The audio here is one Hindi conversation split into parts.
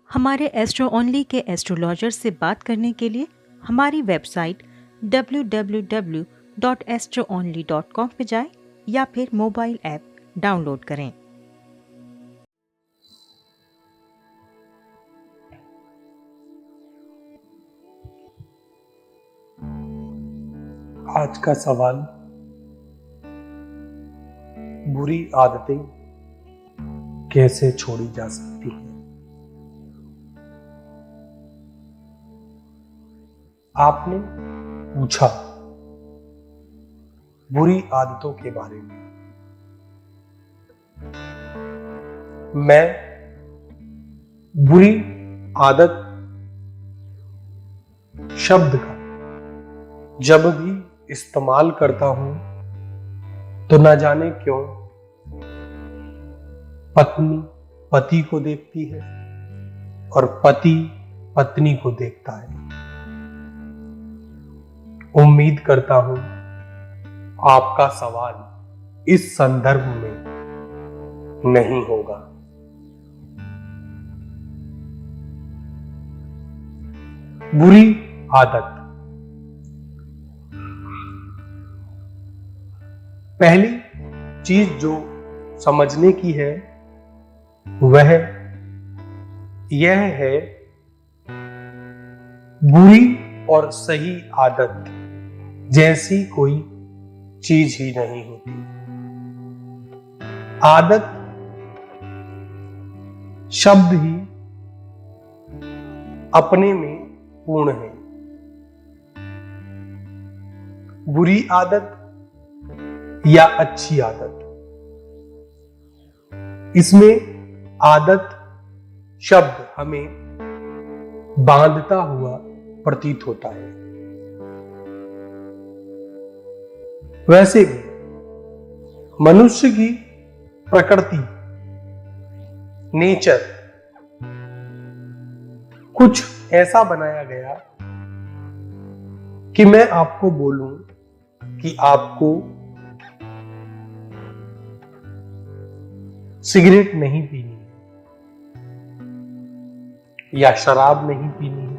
हमारे एस्ट्रो ओनली के एस्ट्रोलॉजर से बात करने के लिए हमारी वेबसाइट www.astroonly.com पे जाएं या फिर मोबाइल ऐप डाउनलोड करें। आज का सवाल, बुरी आदतें कैसे छोड़ी जा सकती हैं? आपने पूछा बुरी आदतों के बारे में। मैं बुरी आदत शब्द का जब भी इस्तेमाल करता हूं तो न जाने क्यों पत्नी पति को देखती है और पति पत्नी को देखता है। उम्मीद करता हूं आपका सवाल इस संदर्भ में नहीं होगा। बुरी आदत, पहली चीज जो समझने की है वह यह है, बुरी और सही आदत जैसी कोई चीज ही नहीं होती। आदत शब्द ही अपने में पूर्ण है। बुरी आदत या अच्छी आदत, इसमें आदत शब्द हमें बांधता हुआ प्रतीत होता है। वैसे भी मनुष्य की प्रकृति, नेचर कुछ ऐसा बनाया गया कि मैं आपको बोलूं कि आपको सिगरेट नहीं पीनी या शराब नहीं पीनी है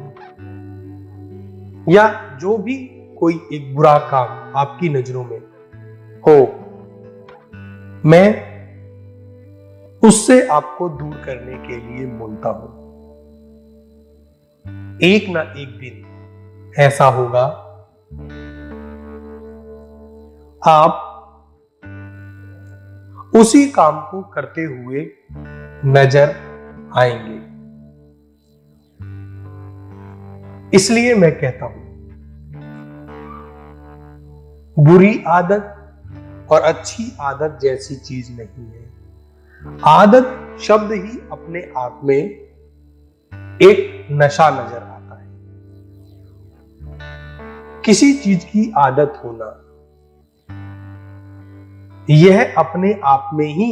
या जो भी कोई एक बुरा काम आपकी नजरों में हो, मैं उससे आपको दूर करने के लिए बोलता हूं। एक ना एक दिन ऐसा होगा, आप उसी काम को करते हुए नजर आएंगे। इसलिए मैं कहता हूं, बुरी आदत और अच्छी आदत जैसी चीज नहीं है। आदत शब्द ही अपने आप में एक नशा नजर आता है। किसी चीज की आदत होना यह अपने आप में ही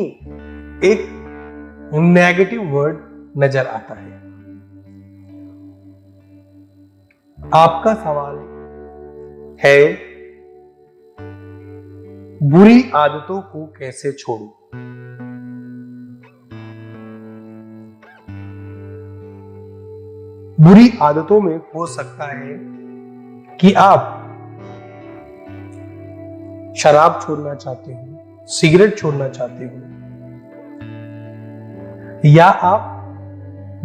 एक नेगेटिव वर्ड नजर आता है। आपका सवाल है, बुरी आदतों को कैसे छोड़ूं? बुरी आदतों में हो सकता है कि आप शराब छोड़ना चाहते हो, सिगरेट छोड़ना चाहते हो, या आप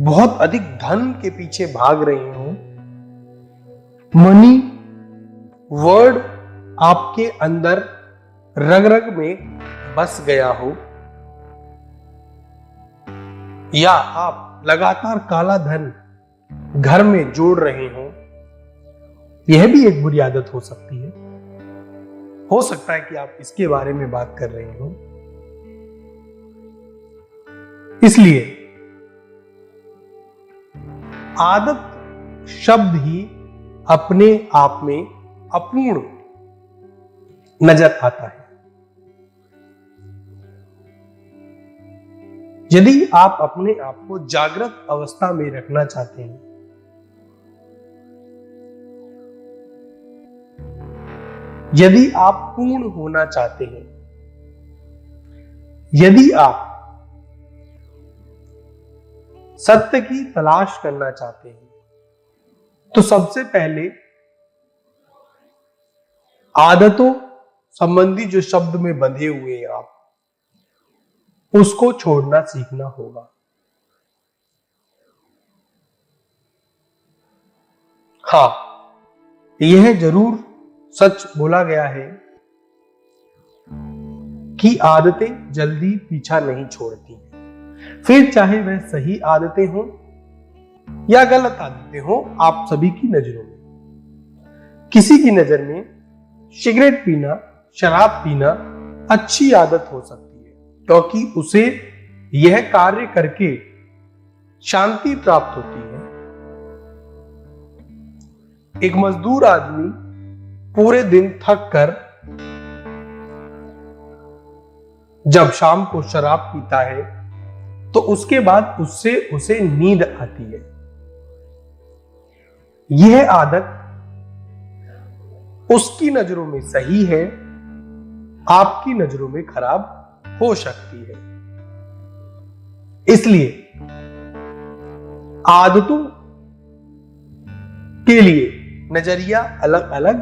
बहुत अधिक धन के पीछे भाग रहे हो। मनी वर्ड आपके अंदर रग रग में बस गया हो, या आप लगातार काला धन घर में जोड़ रहे हो, यह भी एक बुरी आदत हो सकती है। हो सकता है कि आप इसके बारे में बात कर रहे हो। इसलिए आदत शब्द ही अपने आप में अपूर्ण नजर आता है। यदि आप अपने आप को जागृत अवस्था में रखना चाहते हैं, यदि आप पूर्ण होना चाहते हैं, यदि आप सत्य की तलाश करना चाहते हैं तो सबसे पहले आदतों संबंधी जो शब्द में बंधे हुए हैं आप, उसको छोड़ना सीखना होगा। हाँ, यह जरूर सच बोला गया है कि आदतें जल्दी पीछा नहीं छोड़ती, फिर चाहे वह सही आदतें हों या गलत आदतें हों। आप सभी की नजरों में, किसी की नजर में सिगरेट पीना, शराब पीना अच्छी आदत हो सकती है क्योंकि उसे यह कार्य करके शांति प्राप्त होती है। एक मजदूर आदमी पूरे दिन थक कर जब शाम को शराब पीता है तो उसके बाद उससे उसे नींद आती है। यह आदत उसकी नजरों में सही है, आपकी नजरों में खराब हो सकती है। इसलिए आदतों के लिए नजरिया अलग अलग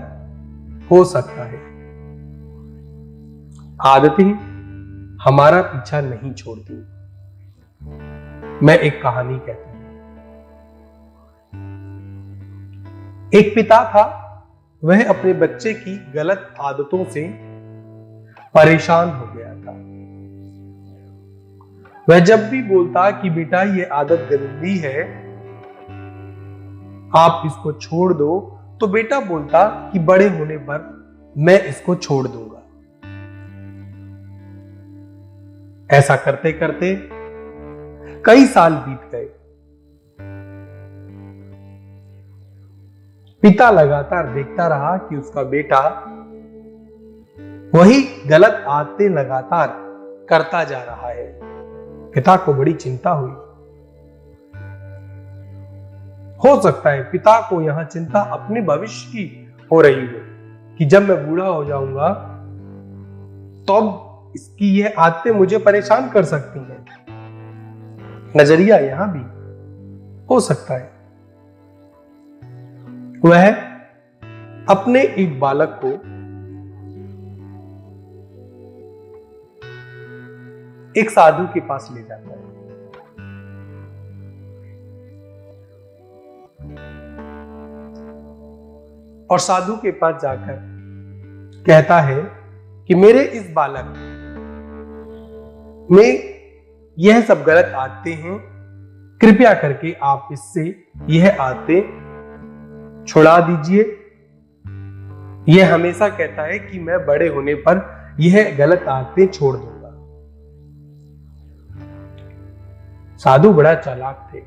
हो सकता है। आदतें हमारा पीछा नहीं छोड़ती। मैं एक कहानी कहता हूं। एक पिता था, वह अपने बच्चे की गलत आदतों से परेशान हो गया था। वह जब भी बोलता कि बेटा ये आदत गंदी है, आप इसको छोड़ दो, तो बेटा बोलता कि बड़े होने पर मैं इसको छोड़ दूंगा। ऐसा करते करते कई साल बीत गए। पिता लगातार देखता रहा कि उसका बेटा वही गलत आदतें लगातार करता जा रहा है। पिता को बड़ी चिंता हुई। हो सकता है पिता को यहां चिंता अपने भविष्य की हो रही हो कि जब मैं बूढ़ा हो जाऊंगा तो अब इसकी ये आदतें मुझे परेशान कर सकती हैं। नजरिया यहां भी हो सकता है। वह अपने एक बालक को एक साधु के पास ले जाता है। और साधु के पास जाकर कहता है कि मेरे इस बालक में यह सब गलत आदतें हैं, कृपया करके आप इससे यह आदतें छुड़ा दीजिए। यह हमेशा कहता है कि मैं बड़े होने पर यह गलत आदतें छोड़ दूंगा। साधु बड़ा चालाक थे।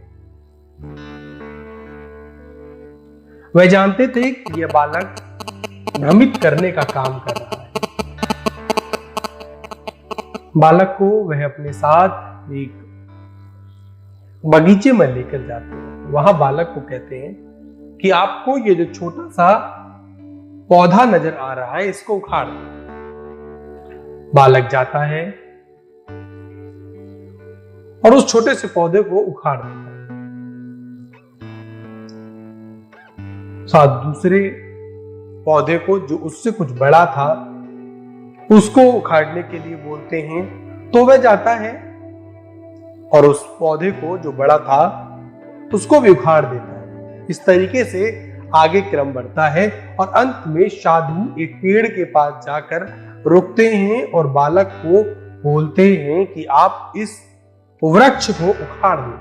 वह जानते थे कि यह बालक भ्रमित करने का काम कर रहा है। बालक को वह अपने साथ एक बगीचे में लेकर जाते हैं। वहां बालक को कहते हैं कि आपको ये जो छोटा सा पौधा नजर आ रहा है, इसको उखाड़ दो। बालक जाता है और उस छोटे से पौधे को उखाड़ देता है। साथ दूसरे पौधे को जो उससे कुछ बड़ा था उसको उखाड़ने के लिए बोलते हैं, तो वह जाता है और उस पौधे को जो बड़ा था उसको भी उखाड़ देता है। इस तरीके से आगे क्रम बढ़ता है और अंत में साधु एक पेड़ के पास जाकर रुकते हैं और बालक को बोलते हैं कि आप इस वृक्ष को उखाड़ दो।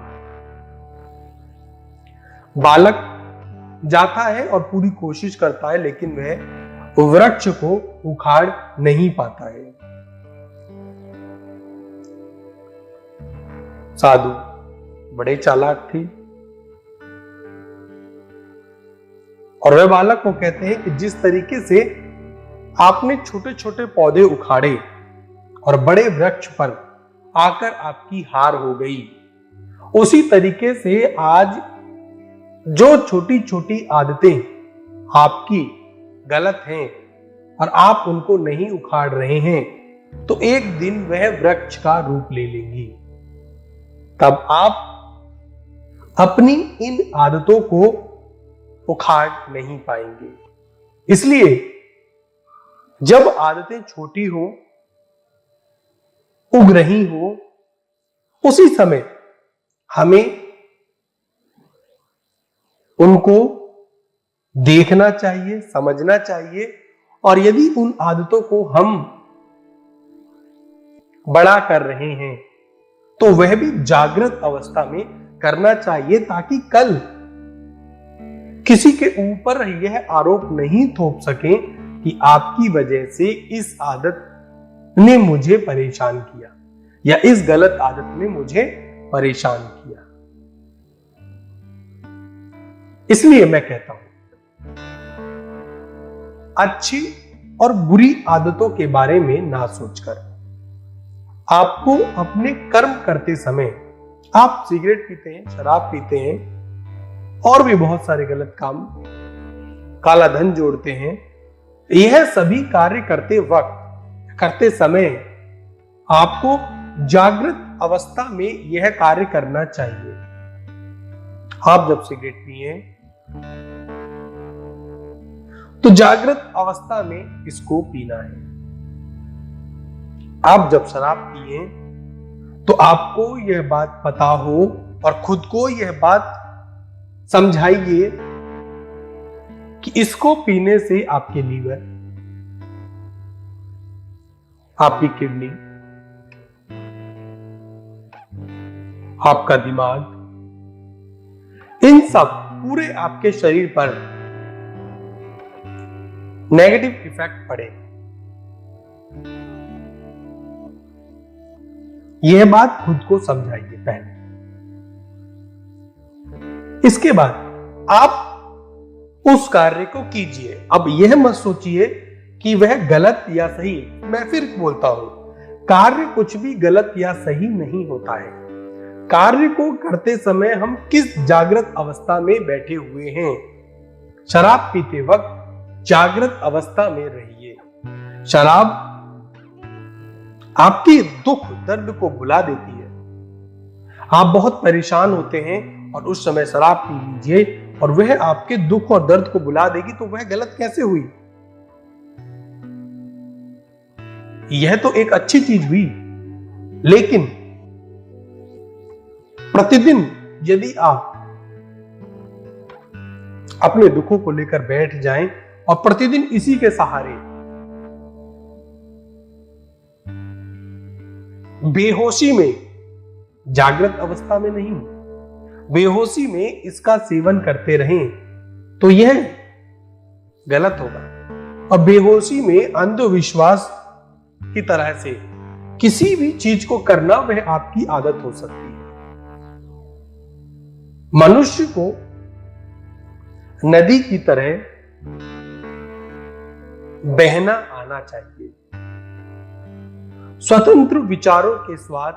बालक जाता है और पूरी कोशिश करता है, लेकिन वह वृक्ष को उखाड़ नहीं पाता है। साधु बड़े चालाक थे और वह बालक को कहते हैं कि जिस तरीके से आपने छोटे छोटे पौधे उखाड़े और बड़े वृक्ष पर आकर आपकी हार हो गई, उसी तरीके से आज जो छोटी छोटी आदतें आपकी गलत हैं और आप उनको नहीं उखाड़ रहे हैं, तो एक दिन वह वृक्ष का रूप ले लेंगी। तब आप अपनी इन आदतों को उखाड़ नहीं पाएंगे। इसलिए जब आदतें छोटी हो, उग रही हो, उसी समय हमें उनको देखना चाहिए, समझना चाहिए, और यदि उन आदतों को हम बड़ा कर रहे हैं तो वह भी जागृत अवस्था में करना चाहिए, ताकि कल किसी के ऊपर यह आरोप नहीं थोप सके कि आपकी वजह से इस आदत ने मुझे परेशान किया या इस गलत आदत ने मुझे परेशान किया। इसलिए मैं कहता हूं, अच्छी और बुरी आदतों के बारे में ना सोचकर आपको अपने कर्म करते समय, आप सिगरेट पीते हैं, शराब पीते हैं और भी बहुत सारे गलत काम, काला धन जोड़ते हैं, यह सभी कार्य करते समय आपको जागृत अवस्था में यह कार्य करना चाहिए। आप जब सिगरेट पिए तो जागृत अवस्था में इसको पीना है। आप जब शराब पिए तो आपको यह बात पता हो और खुद को यह बात समझाइए कि इसको पीने से आपके लीवर, आपकी किडनी, आपका दिमाग, इन सब पूरे आपके शरीर पर नेगेटिव इफेक्ट पड़ेगा। यह बात खुद को समझाइए पहले। इसके बाद आप उस कार्य को कीजिए। अब यह मत सोचिए कि वह गलत या सही। मैं फिर बोलता हूं, कार्य कुछ भी गलत या सही नहीं होता है। कार्य को करते समय हम किस जागृत अवस्था में बैठे हुए हैं। शराब पीते वक्त जागृत अवस्था में रहिए। शराब आपके दुख दर्द को भुला देती है। आप बहुत परेशान होते हैं और उस समय शराब पी लीजिए और वह आपके दुख और दर्द को भुला देगी, तो वह गलत कैसे हुई? यह तो एक अच्छी चीज हुई, लेकिन प्रतिदिन यदि आप अपने दुखों को लेकर बैठ जाएं और प्रतिदिन इसी के सहारे बेहोशी में, जागृत अवस्था में नहीं, बेहोशी में इसका सेवन करते रहें तो यह गलत होगा। और बेहोशी में अंधविश्वास की तरह से किसी भी चीज को करना वह आपकी आदत हो सकती है। मनुष्य को नदी की तरह बहना आना चाहिए। स्वतंत्र विचारों के साथ,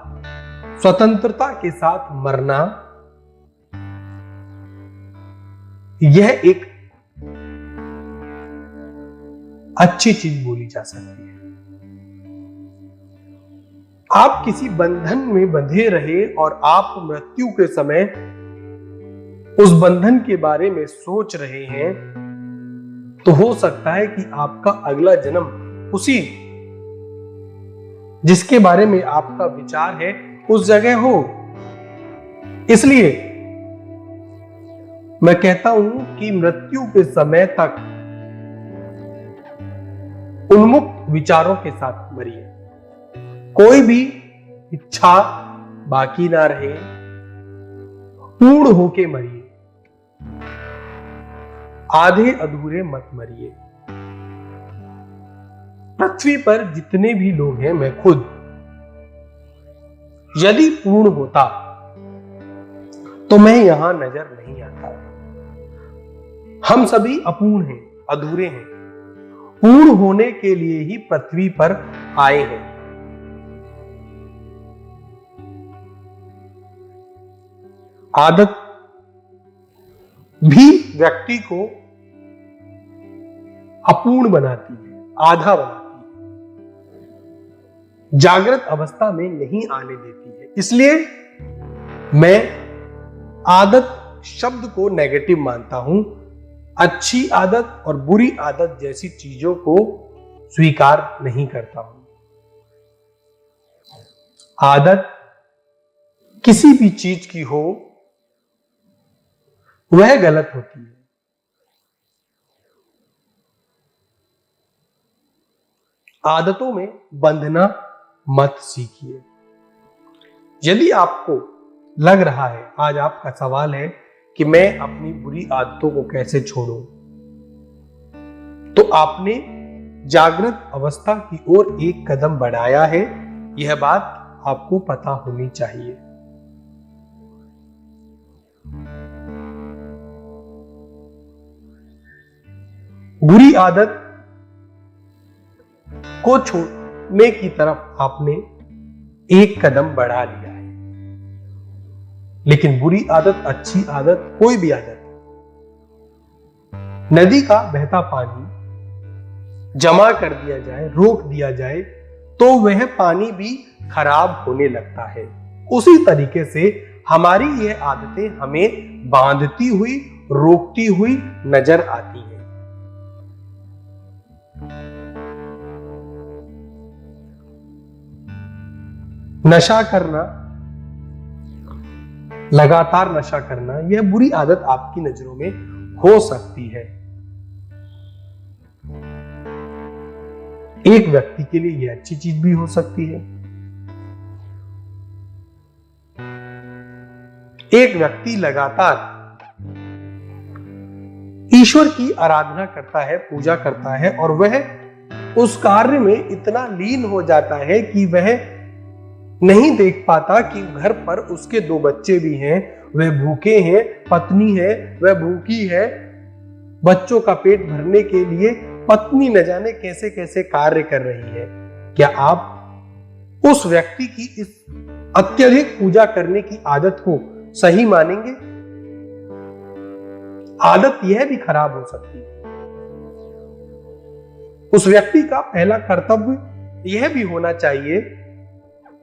स्वतंत्रता के साथ मरना, यह एक अच्छी चीज बोली जा सकती है। आप किसी बंधन में बंधे रहे और आप मृत्यु के समय उस बंधन के बारे में सोच रहे हैं, तो हो सकता है कि आपका अगला जन्म उसी जिसके बारे में आपका विचार है उस जगह हो। इसलिए मैं कहता हूं कि मृत्यु के समय तक उन्मुक्त विचारों के साथ मरिए। कोई भी इच्छा बाकी ना रहे, पूर्ण होके मरिए। आधे अधूरे मत मरिए। पृथ्वी पर जितने भी लोग हैं, मैं खुद, यदि पूर्ण होता तो मैं यहां नजर नहीं आता। हम सभी अपूर्ण हैं, अधूरे हैं, पूर्ण होने के लिए ही पृथ्वी पर आए हैं। आदत भी व्यक्ति को अपूर्ण बनाती है, आधा बनाती है, जागृत अवस्था में नहीं आने देती है। इसलिए मैं आदत शब्द को नेगेटिव मानता हूं। अच्छी आदत और बुरी आदत जैसी चीजों को स्वीकार नहीं करता हूं। आदत किसी भी चीज की हो वह गलत होती है। आदतों में बंधना मत सीखिए। यदि आपको लग रहा है, आज आपका सवाल है कि मैं अपनी बुरी आदतों को कैसे छोड़ूं, तो आपने जागृत अवस्था की ओर एक कदम बढ़ाया है। यह बात आपको पता होनी चाहिए। बुरी आदत को छोड़ने की तरफ आपने एक कदम बढ़ा लिया है, लेकिन बुरी आदत, अच्छी आदत, कोई भी आदत, नदी का बहता पानी जमा कर दिया जाए, रोक दिया जाए, तो वह पानी भी खराब होने लगता है। उसी तरीके से हमारी यह आदतें हमें बांधती हुई, रोकती हुई नजर आती हैं। नशा करना, लगातार नशा करना, यह बुरी आदत आपकी नजरों में हो सकती है। एक व्यक्ति के लिए यह अच्छी चीज भी हो सकती है। एक व्यक्ति लगातार ईश्वर की आराधना करता है, पूजा करता है, और वह उस कार्य में इतना लीन हो जाता है कि वह नहीं देख पाता कि घर पर उसके 2 बच्चे भी हैं, वह भूखे हैं, पत्नी है वह भूखी है, बच्चों का पेट भरने के लिए पत्नी न जाने कैसे कैसे कार्य कर रही है। क्या आप उस व्यक्ति की इस अत्यधिक पूजा करने की आदत को सही मानेंगे? आदत यह भी खराब हो सकती है। उस व्यक्ति का पहला कर्तव्य यह भी होना चाहिए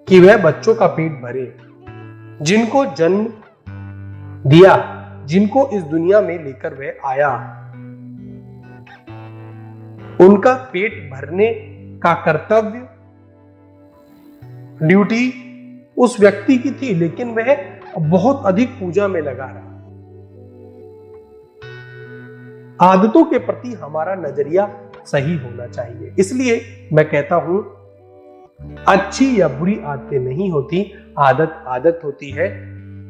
कि वह बच्चों का पेट भरे, जिनको जन्म दिया, जिनको इस दुनिया में लेकर वह आया, उनका पेट भरने का कर्तव्य, ड्यूटी उस व्यक्ति की थी, लेकिन वह बहुत अधिक पूजा में लगा रहा। आदतों के प्रति हमारा नजरिया सही होना चाहिए। इसलिए मैं कहता हूं, अच्छी या बुरी आदतें नहीं होती, आदत आदत होती है।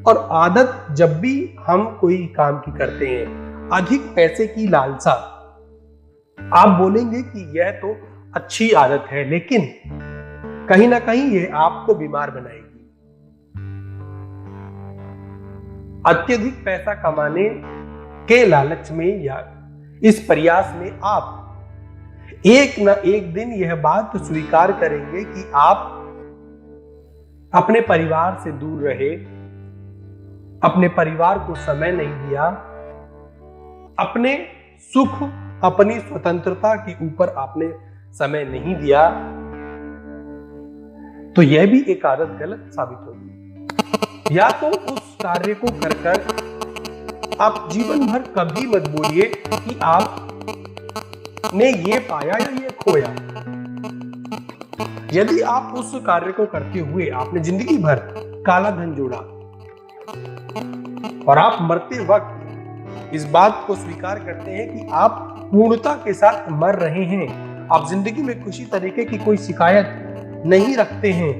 और आदत जब भी हम कोई काम की करते हैं, अधिक पैसे की लालसा, आप बोलेंगे कि यह तो अच्छी आदत है, लेकिन कहीं ना कहीं यह आपको बीमार बनाएगी। अत्यधिक पैसा कमाने के लालच में या इस प्रयास में आप एक ना एक दिन यह बात स्वीकार करेंगे कि आप अपने परिवार से दूर रहे, अपने परिवार को समय नहीं दिया, अपने सुख, अपनी स्वतंत्रता के ऊपर आपने समय नहीं दिया, तो यह भी एक आदत गलत साबित होगी। या तो उस कार्य को कर आप जीवन भर कभी मत बोलिए कि आपने ये पाया या ये खोया। यदि आप उस कार्य को करते हुए आपने जिंदगी भर काला धन जोड़ा और आप मरते वक्त इस बात को स्वीकार करते हैं कि आप पूर्णता के साथ मर रहे हैं, आप जिंदगी में किसी तरीके की कोई शिकायत नहीं रखते हैं,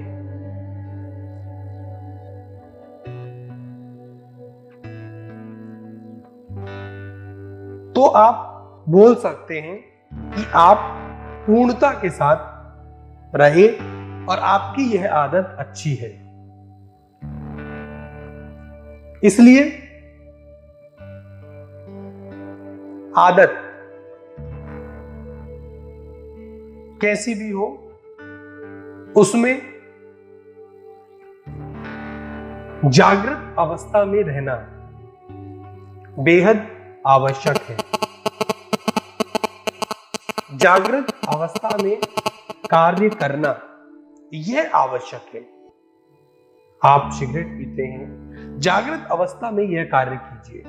तो आप बोल सकते हैं कि आप पूर्णता के साथ रहे और आपकी यह आदत अच्छी है। इसलिए आदत कैसी भी हो, उसमें जागृत अवस्था में रहना बेहद आवश्यक है। जागृत अवस्था में कार्य करना यह आवश्यक है। आप सिगरेट पीते हैं, जागृत अवस्था में यह कार्य कीजिए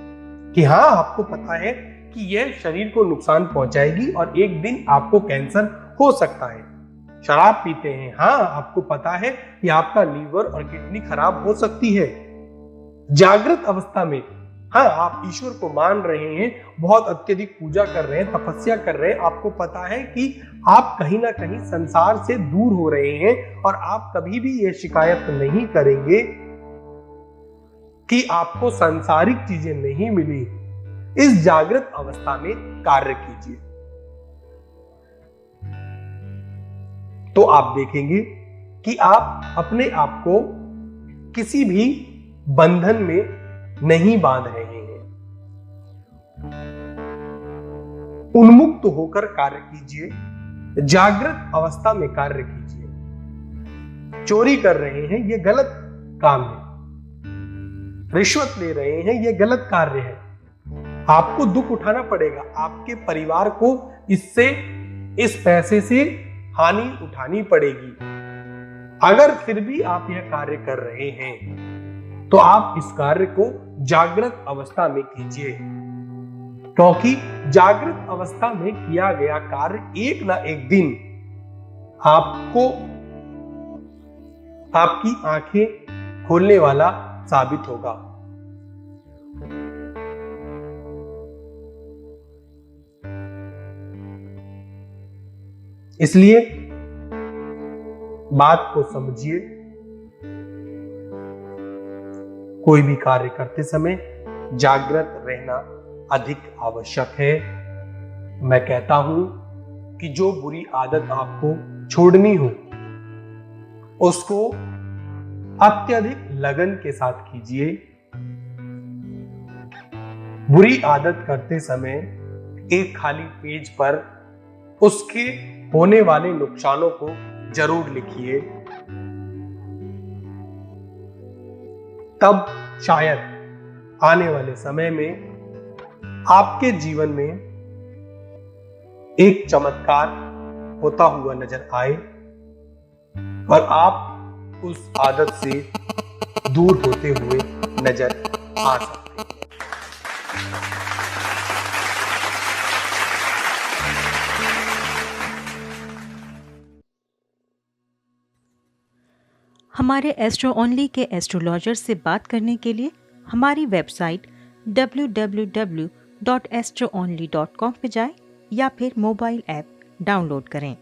कि हाँ, आपको पता है कि यह शरीर को नुकसान पहुंचाएगी और एक दिन आपको कैंसर हो सकता है। शराब पीते हैं, हाँ, आपको पता है कि आपका लीवर और किडनी खराब हो सकती है। जागृत अवस्था में हाँ, आप ईश्वर को मान रहे हैं, बहुत अत्यधिक पूजा कर रहे हैं, तपस्या कर रहे हैं, आपको पता है कि आप कहीं ना कहीं संसार से दूर हो रहे हैं और आप कभी भी यह शिकायत नहीं करेंगे कि आपको सांसारिक चीजें नहीं मिली। इस जागृत अवस्था में कार्य कीजिए तो आप देखेंगे कि आप अपने आप को किसी भी बंधन में नहीं बांध रहे हैं। उन्मुक्त होकर कार्य कीजिए, जागृत अवस्था में कार्य कीजिए। चोरी कर रहे हैं, यह गलत काम है। रिश्वत ले रहे हैं, यह गलत कार्य है। आपको दुख उठाना पड़ेगा, आपके परिवार को इससे, इस पैसे से हानि उठानी पड़ेगी। अगर फिर भी आप यह कार्य कर रहे हैं तो आप इस कार्य को जागृत अवस्था में कीजिए, क्योंकि जागृत अवस्था में किया गया कार्य एक ना एक दिन आपको, आपकी आंखें खोलने वाला साबित होगा। इसलिए बात को समझिए। कोई भी कार्य करते समय जागृत रहना अधिक आवश्यक है। मैं कहता हूं कि जो बुरी आदत आपको छोड़नी हो उसको अत्यधिक लगन के साथ कीजिए। बुरी आदत करते समय एक खाली पेज पर उसके होने वाले नुकसानों को जरूर लिखिए, तब शायद आने वाले समय में आपके जीवन में एक चमत्कार होता हुआ नजर आए और आप उस आदत से दूर होते हुए नजर आ सकते हैं। हमारे एस्ट्रो ओनली के एस्ट्रोलॉजर से बात करने के लिए हमारी वेबसाइट www.astroonly.com पे जाएं या फिर मोबाइल ऐप डाउनलोड करें।